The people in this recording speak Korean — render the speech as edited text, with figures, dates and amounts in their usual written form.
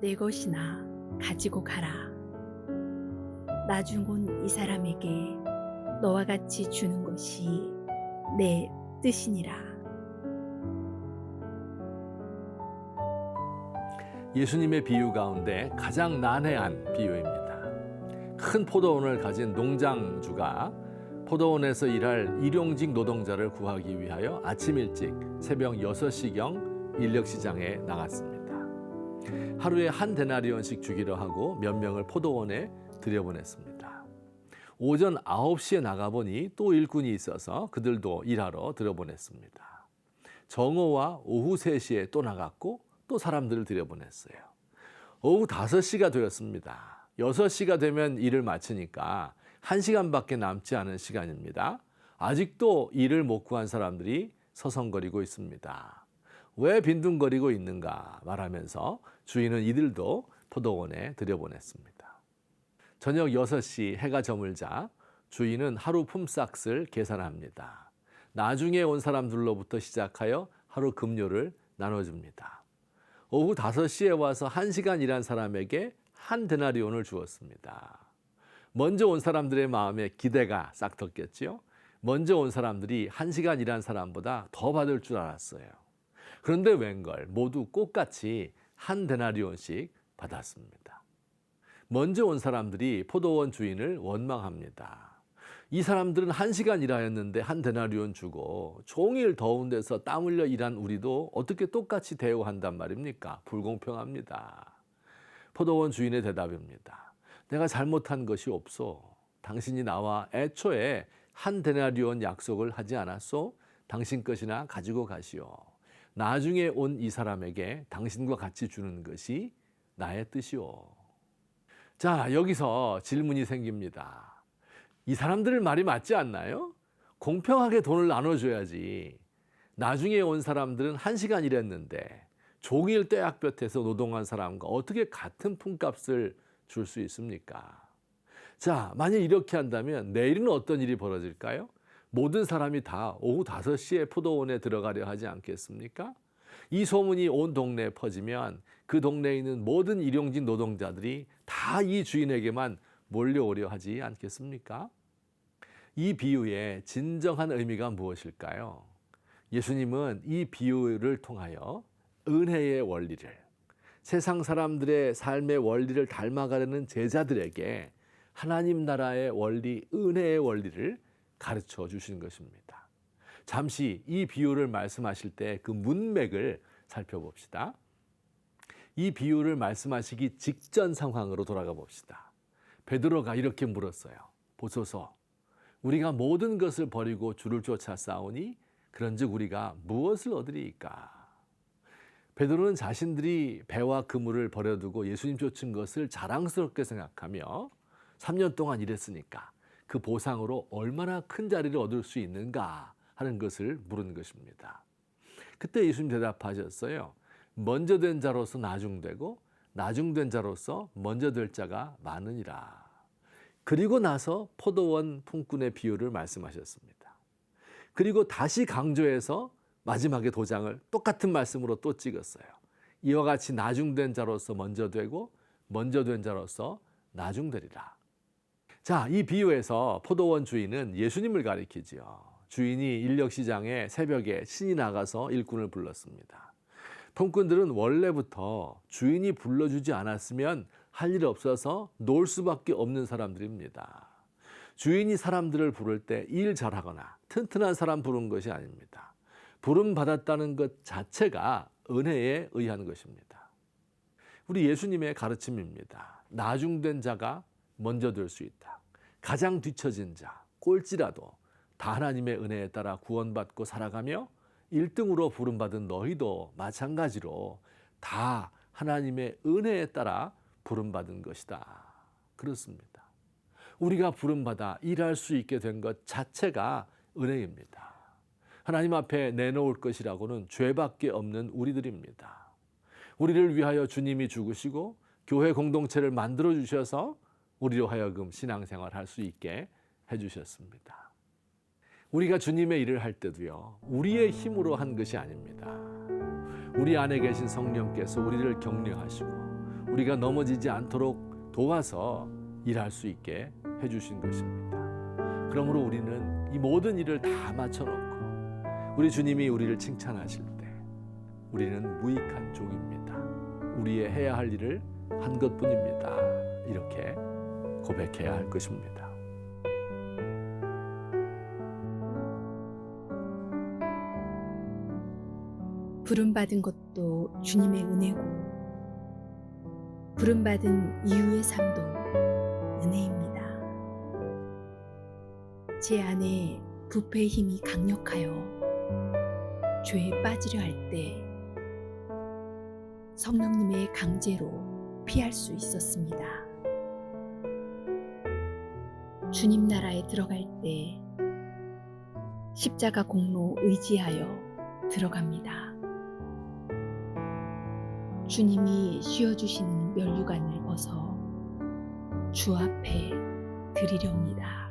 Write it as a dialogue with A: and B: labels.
A: 내 것이나 가지고 가라. 나중 온 이 사람에게 너와 같이 주는 것이 내 뜻이니라.
B: 예수님의 비유 가운데 가장 난해한 비유입니다. 큰 포도원을 가진 농장주가 포도원에서 일할 일용직 노동자를 구하기 위하여 아침 일찍 새벽 6시경 인력시장에 나갔습니다. 하루에 한 데나리온씩 주기로 하고 몇 명을 포도원에 들여보냈습니다. 오전 9시에 나가보니 또 일꾼이 있어서 그들도 일하러 들여보냈습니다. 정오와 오후 3시에 또 나갔고 또 사람들을 들여보냈어요. 오후 5시가 되었습니다. 6시가 되면 일을 마치니까 1시간밖에 남지 않은 시간입니다. 아직도 일을 못 구한 사람들이 서성거리고 있습니다. 왜 빈둥거리고 있는가 말하면서 주인은 이들도 포도원에 들여보냈습니다. 저녁 6시 해가 저물자 주인은 하루 품삯을 계산합니다. 나중에 온 사람들로부터 시작하여 하루 급료를 나눠줍니다. 오후 5시에 와서 1시간 일한 사람에게 한 데나리온을 주었습니다. 먼저 온 사람들의 마음에 기대가 싹 텄겠지요. 먼저 온 사람들이 1시간 일한 사람보다 더 받을 줄 알았어요. 그런데 웬걸 모두 똑같이 한 데나리온씩 받았습니다. 먼저 온 사람들이 포도원 주인을 원망합니다. 이 사람들은 1시간 일하였는데 한 데나리온 주고 종일 더운 데서 땀 흘려 일한 우리도 어떻게 똑같이 대우한단 말입니까? 불공평합니다. 포도원 주인의 대답입니다. 내가 잘못한 것이 없소. 당신이 나와 애초에 한 데나리온 약속을 하지 않았소? 당신 것이나 가지고 가시오. 나중에 온 이 사람에게 당신과 같이 주는 것이 나의 뜻이오. 자, 여기서 질문이 생깁니다. 이 사람들 말이 맞지 않나요? 공평하게 돈을 나눠줘야지. 나중에 온 사람들은 1시간 일했는데 종일 떼약볕에서 노동한 사람과 어떻게 같은 품값을 줄 수 있습니까? 자, 만약 이렇게 한다면 내일은 어떤 일이 벌어질까요? 모든 사람이 다 오후 5시에 포도원에 들어가려 하지 않겠습니까? 이 소문이 온 동네에 퍼지면 그 동네에 있는 모든 일용직 노동자들이 다 이 주인에게만 몰려오려 하지 않겠습니까? 이 비유의 진정한 의미가 무엇일까요? 예수님은 이 비유를 통하여 은혜의 원리를, 세상 사람들의 삶의 원리를 닮아가려는 제자들에게 하나님 나라의 원리, 은혜의 원리를 가르쳐 주신 것입니다. 잠시 이 비유를 말씀하실 때 그 문맥을 살펴봅시다. 이 비유를 말씀하시기 직전 상황으로 돌아가 봅시다. 베드로가 이렇게 물었어요. 보소서, 우리가 모든 것을 버리고 주를 쫓아 싸우니 그런즉 우리가 무엇을 얻으리이까? 베드로는 자신들이 배와 그물을 버려두고 예수님 쫓은 것을 자랑스럽게 생각하며 3년 동안 일했으니까 그 보상으로 얼마나 큰 자리를 얻을 수 있는가 하는 것을 물은 것입니다. 그때 예수님 대답하셨어요. 먼저 된 자로서 나중되고 나중된 자로서 먼저 될 자가 많으니라. 그리고 나서 포도원 품꾼의 비유를 말씀하셨습니다. 그리고 다시 강조해서 마지막에 도장을 똑같은 말씀으로 또 찍었어요. 이와 같이 나중된 자로서 먼저 되고 먼저 된 자로서 나중되리라. 자, 이 비유에서 포도원 주인은 예수님을 가리키지요. 주인이 인력시장에 새벽에 신이 나가서 일꾼을 불렀습니다. 품꾼들은 원래부터 주인이 불러주지 않았으면 할 일 없어서 놀 수밖에 없는 사람들입니다. 주인이 사람들을 부를 때 일 잘하거나 튼튼한 사람 부른 것이 아닙니다. 부름 받았다는 것 자체가 은혜에 의한 것입니다. 우리 예수님의 가르침입니다. 나중된 자가 먼저 될 수 있다. 가장 뒤처진 자, 꼴찌라도 다 하나님의 은혜에 따라 구원받고 살아가며 1등으로 부름받은 너희도 마찬가지로 다 하나님의 은혜에 따라 부름받은 것이다. 그렇습니다. 우리가 부름받아 일할 수 있게 된 것 자체가 은혜입니다. 하나님 앞에 내놓을 것이라고는 죄밖에 없는 우리들입니다. 우리를 위하여 주님이 죽으시고 교회 공동체를 만들어 주셔서 우리로 하여금 신앙생활 할 수 있게 해주셨습니다. 우리가 주님의 일을 할 때도요, 우리의 힘으로 한 것이 아닙니다. 우리 안에 계신 성령께서 우리를 격려하시고 우리가 넘어지지 않도록 도와서 일할 수 있게 해주신 것입니다. 그러므로 우리는 이 모든 일을 다 맞춰놓고 우리 주님이 우리를 칭찬하실 때 우리는 무익한 종입니다. 우리의 해야 할 일을 한 것뿐입니다. 이렇게 고백해야 할 것입니다.
A: 부름받은 것도 주님의 은혜고 부름받은 이후의 삶도 은혜입니다. 제 안에 부패의 힘이 강력하여 죄에 빠지려 할 때 성령님의 강제로 피할 수 있었습니다. 주님 나라에 들어갈 때 십자가 공로 의지하여 들어갑니다. 주님이 씌워주시는 면류관을 벗어 주 앞에 드리렵니다.